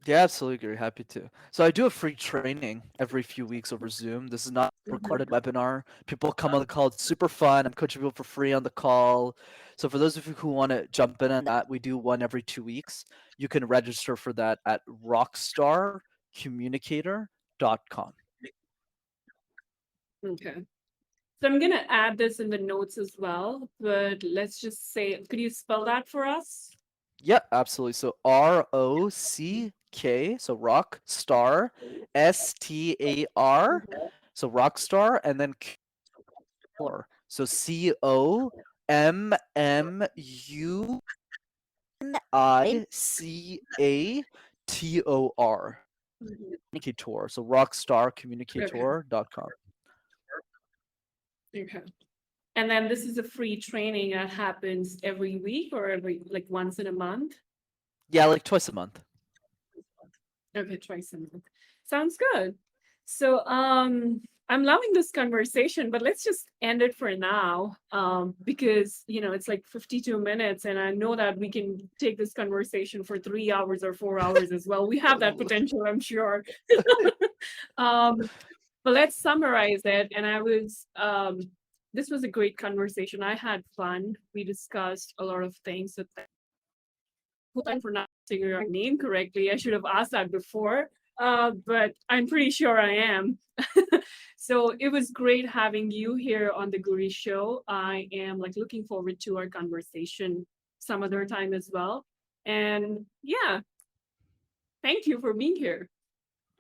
Yeah, absolutely, Gary. Happy to. So I do a free training every few weeks over Zoom. This is not a recorded Mhm. webinar. People come on the call. It's super fun. I'm coaching people for free on the call. So for those of you who want to jump in on that, we do one every 2 weeks. You can register for that at rockstarcommunicator.com. Okay. So I'm gonna add this in the notes as well, but let's just say, could you spell that for us? Yep, absolutely. So ROCK, so rock star, STAR, so rockstar, and then Communicator. So COMMUNICATOR. Mhm. Communicator. So Okay. rockstarcommunicator.com. Okay. And then this is a free training that happens every week or every like once in a month. Yeah, like twice a month. Okay, twice a month. Sounds good. So I'm loving this conversation, but let's just end it for now. Because it's like 52 minutes, and I know that we can take this conversation for 3 hours or 4 hours as well. We have that potential, I'm sure. Um, but let's summarize it. And this was a great conversation. I had fun. We discussed a lot of things. So hope I'm pronouncing your name correctly. I should have asked that before, but I'm pretty sure I am. So it was great having you here on the Guri show. I am like looking forward to our conversation some other time as well. And yeah, thank you for being here.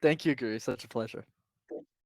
Thank you, Guri. Such a pleasure.